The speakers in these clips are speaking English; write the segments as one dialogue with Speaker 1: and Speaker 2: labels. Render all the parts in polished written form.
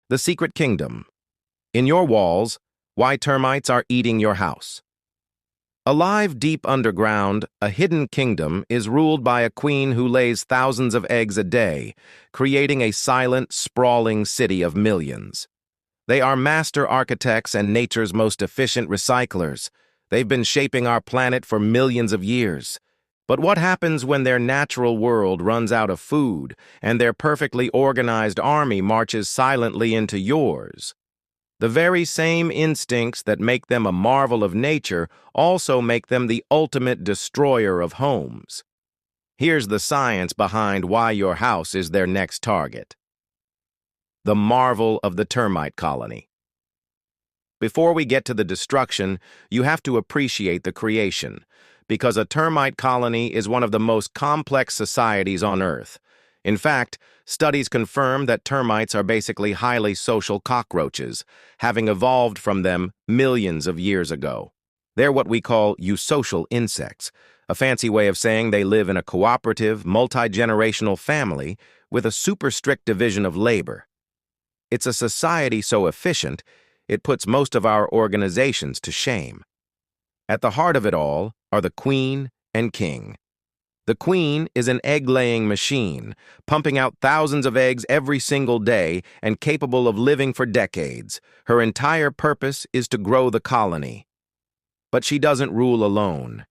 Speaker 1: The Secret Kingdom. In your walls, why termites are eating your house. Alive deep underground, a hidden kingdom is ruled by a queen who lays thousands of eggs a day, creating a silent, sprawling city of millions. They are master architects and nature's most efficient recyclers. They've been shaping our planet for millions of years. But what happens when their natural world runs out of food and their perfectly organized army marches silently into yours? The very same instincts that make them a marvel of nature also make them the ultimate destroyer of homes. Here's the science behind why your house is their next target. The marvel of the termite colony. Before we get to the destruction, you have to appreciate the creation, because a termite colony is one of the most complex societies on Earth. In fact, studies confirm that termites are basically highly social cockroaches, having evolved from them millions of years ago. They're what we call eusocial insects, a fancy way of saying they live in a cooperative, multi-generational family with a super strict division of labor. It's a society so efficient, it puts most of our organizations to shame. At the heart of it all are the queen and king. The queen is an egg-laying machine, pumping out thousands of eggs every single day and capable of living for decades. Her entire purpose is to grow the colony. But she doesn't rule alone.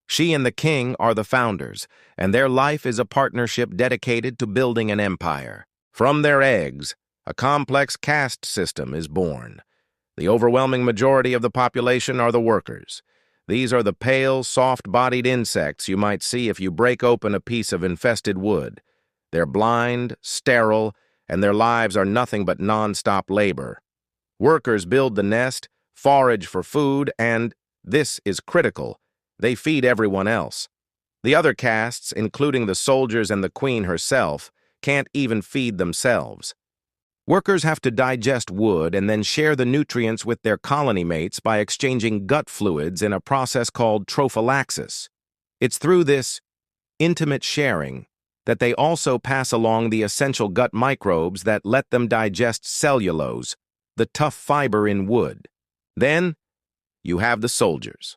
Speaker 1: She and the king are the founders, and their life is a partnership dedicated to building an empire. From their eggs, a complex caste system is born. The overwhelming majority of the population are the workers. These are the pale, soft-bodied insects you might see if you break open a piece of infested wood. They're blind, sterile, and their lives are nothing but non-stop labor. Workers build the nest, forage for food, and, this is critical, they feed everyone else. The other castes, including the soldiers and the queen herself, can't even feed themselves. Workers have to digest wood and then share the nutrients with their colony mates by exchanging gut fluids in a process called Trophallaxis. It's through this intimate sharing that they also pass along the essential gut microbes that let them digest cellulose, the tough fiber in wood. Then, you have the soldiers.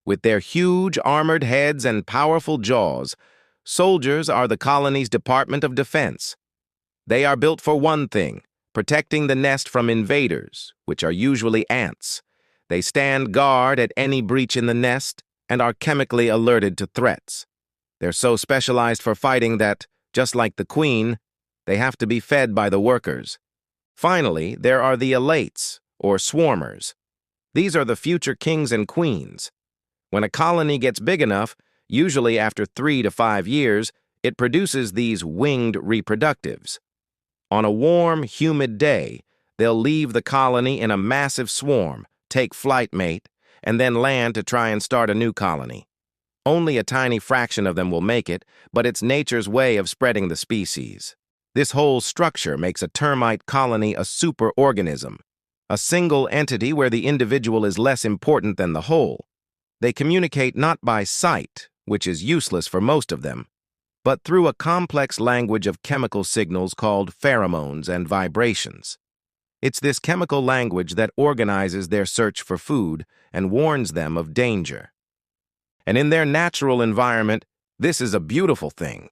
Speaker 1: With their huge armored heads and powerful jaws, soldiers are the colony's Department of Defense. They are built for one thing, protecting the nest from invaders, which are usually ants. They stand guard at any breach in the nest and are chemically alerted to threats. They're so specialized for fighting that, just like the queen, they have to be fed by the workers. Finally, there are the elates, or swarmers. These are the future kings and queens. When a colony gets big enough, usually after 3 to 5 years, it produces these winged reproductives. On a warm, humid day, they'll leave the colony in a massive swarm, take flight mate, and then land to try and start a new colony. Only a tiny fraction of them will make it, but it's nature's way of spreading the species. This whole structure makes a termite colony a superorganism, a single entity where the individual is less important than the whole. They communicate not by sight, which is useless for most of them, but through a complex language of chemical signals called pheromones and vibrations. It's this chemical language that organizes their search for food and warns them of danger. And in their natural environment, this is a beautiful thing.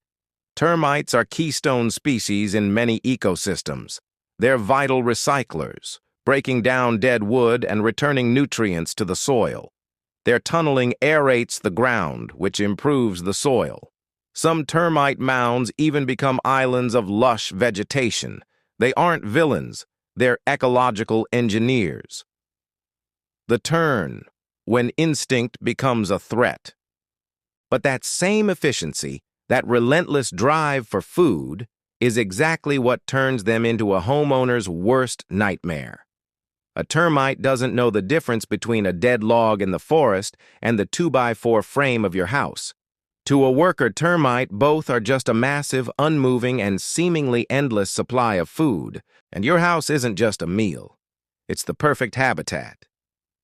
Speaker 1: Termites are keystone species in many ecosystems. They're vital recyclers, breaking down dead wood and returning nutrients to the soil. Their tunneling aerates the ground, which improves the soil. Some termite mounds even become islands of lush vegetation. They aren't villains, they're ecological engineers. The turn, when instinct becomes a threat. But that same efficiency, that relentless drive for food, is exactly what turns them into a homeowner's worst nightmare. A termite doesn't know the difference between a dead log in the forest and the 2x4 frame of your house. To a worker termite, both are just a massive, unmoving, and seemingly endless supply of food, and your house isn't just a meal. It's the perfect habitat.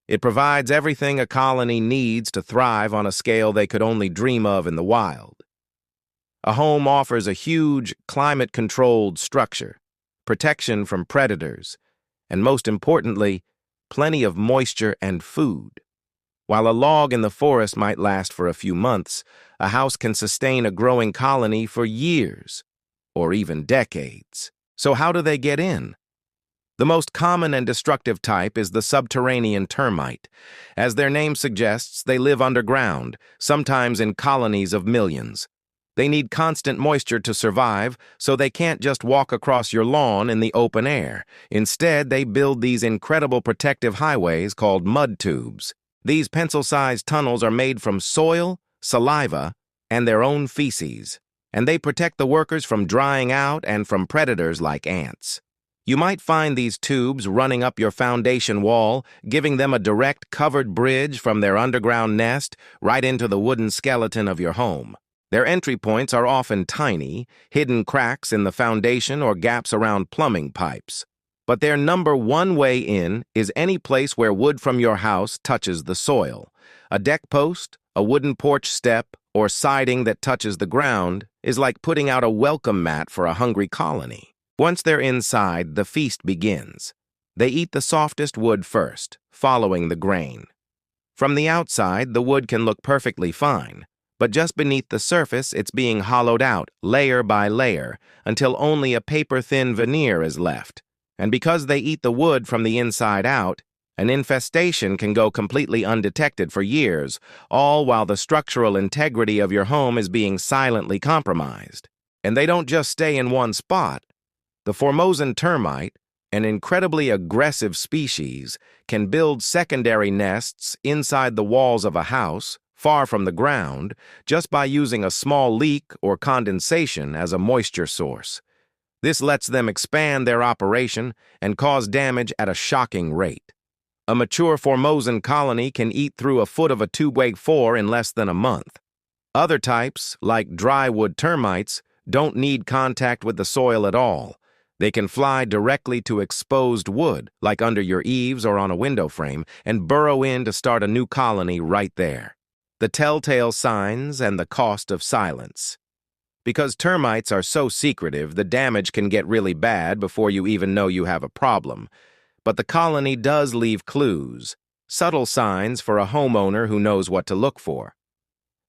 Speaker 1: It provides everything a colony needs to thrive on a scale they could only dream of in the wild. A home offers a huge, climate-controlled structure, protection from predators, and most importantly, plenty of moisture and food. While a log in the forest might last for a few months, a house can sustain a growing colony for years, or even decades. So how do they get in? The most common and destructive type is the subterranean termite. As their name suggests, they live underground, sometimes in colonies of millions. They need constant moisture to survive, so they can't just walk across your lawn in the open air. Instead, they build these incredible protective highways called mud tubes. These pencil-sized tunnels are made from soil, saliva, and their own feces, and they protect the workers from drying out and from predators like ants. You might find these tubes running up your foundation wall, giving them a direct covered bridge from their underground nest right into the wooden skeleton of your home. Their entry points are often tiny, hidden cracks in the foundation or gaps around plumbing pipes. But their number one way in is any place where wood from your house touches the soil. A deck post, a wooden porch step, or siding that touches the ground is like putting out a welcome mat for a hungry colony. Once they're inside, the feast begins. They eat the softest wood first, following the grain. From the outside, the wood can look perfectly fine, but just beneath the surface, it's being hollowed out, layer by layer, until only a paper-thin veneer is left. And because they eat the wood from the inside out, an infestation can go completely undetected for years, all while the structural integrity of your home is being silently compromised. And they don't just stay in one spot. The Formosan termite, an incredibly aggressive species, can build secondary nests inside the walls of a house, far from the ground, just by using a small leak or condensation as a moisture source. This lets them expand their operation and cause damage at a shocking rate. A mature Formosan colony can eat through a foot of a 2x4 in less than a month. Other types, like drywood termites, don't need contact with the soil at all. They can fly directly to exposed wood, like under your eaves or on a window frame, and burrow in to start a new colony right there. The telltale signs and the cost of silence. Because termites are so secretive, the damage can get really bad before you even know you have a problem. But the colony does leave clues, subtle signs for a homeowner who knows what to look for.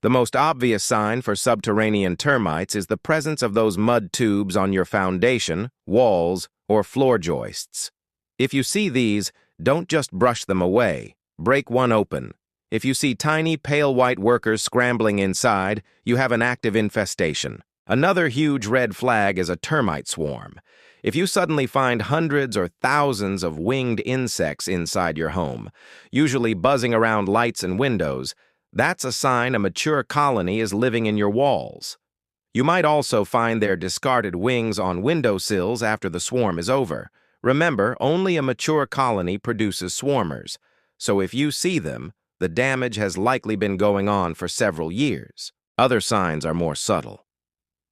Speaker 1: The most obvious sign for subterranean termites is the presence of those mud tubes on your foundation, walls, or floor joists. If you see these, don't just brush them away. Break one open. If you see tiny pale white workers scrambling inside, you have an active infestation. Another huge red flag is a termite swarm. If you suddenly find hundreds or thousands of winged insects inside your home, usually buzzing around lights and windows, that's a sign a mature colony is living in your walls. You might also find their discarded wings on windowsills after the swarm is over. Remember, only a mature colony produces swarmers, so if you see them, the damage has likely been going on for several years. Other signs are more subtle.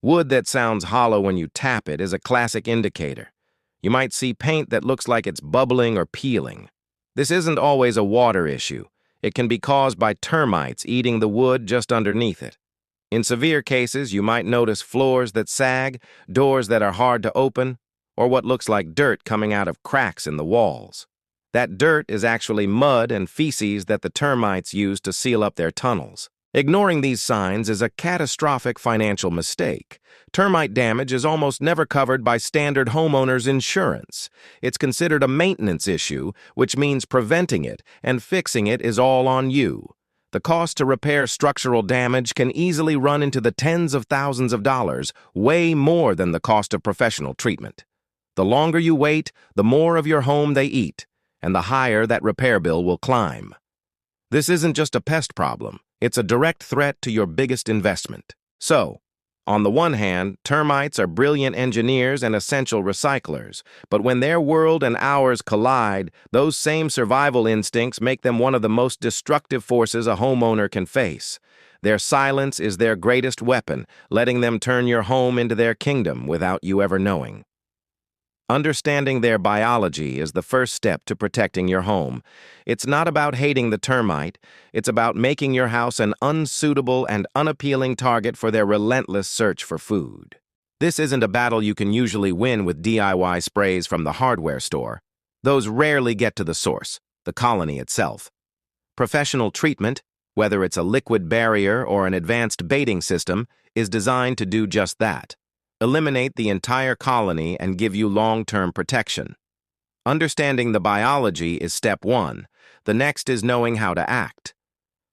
Speaker 1: Wood that sounds hollow when you tap it is a classic indicator. You might see paint that looks like it's bubbling or peeling. This isn't always a water issue. It can be caused by termites eating the wood just underneath it. In severe cases, you might notice floors that sag, doors that are hard to open, or what looks like dirt coming out of cracks in the walls. That dirt is actually mud and feces that the termites use to seal up their tunnels. Ignoring these signs is a catastrophic financial mistake. Termite damage is almost never covered by standard homeowners insurance. It's considered a maintenance issue, which means preventing it and fixing it is all on you. The cost to repair structural damage can easily run into the tens of thousands of dollars, way more than the cost of professional treatment. The longer you wait, the more of your home they eat, and the higher that repair bill will climb. This isn't just a pest problem. It's a direct threat to your biggest investment. So, on the one hand, termites are brilliant engineers and essential recyclers, but when their world and ours collide, those same survival instincts make them one of the most destructive forces a homeowner can face. Their silence is their greatest weapon, letting them turn your home into their kingdom without you ever knowing. Understanding their biology is the first step to protecting your home. It's not about hating the termite, it's about making your house an unsuitable and unappealing target for their relentless search for food. This isn't a battle you can usually win with DIY sprays from the hardware store. Those rarely get to the source, the colony itself. Professional treatment, whether it's a liquid barrier or an advanced baiting system, is designed to do just that. Eliminate the entire colony and give you long-term protection. Understanding the biology is step one. The next is knowing how to act.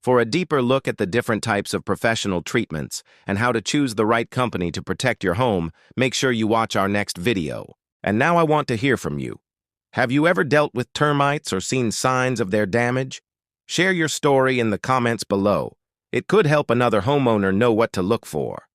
Speaker 1: For a deeper look at the different types of professional treatments and how to choose the right company to protect your home, make sure you watch our next video. And now I want to hear from you. Have you ever dealt with termites or seen signs of their damage? Share your story in the comments below. It could help another homeowner know what to look for.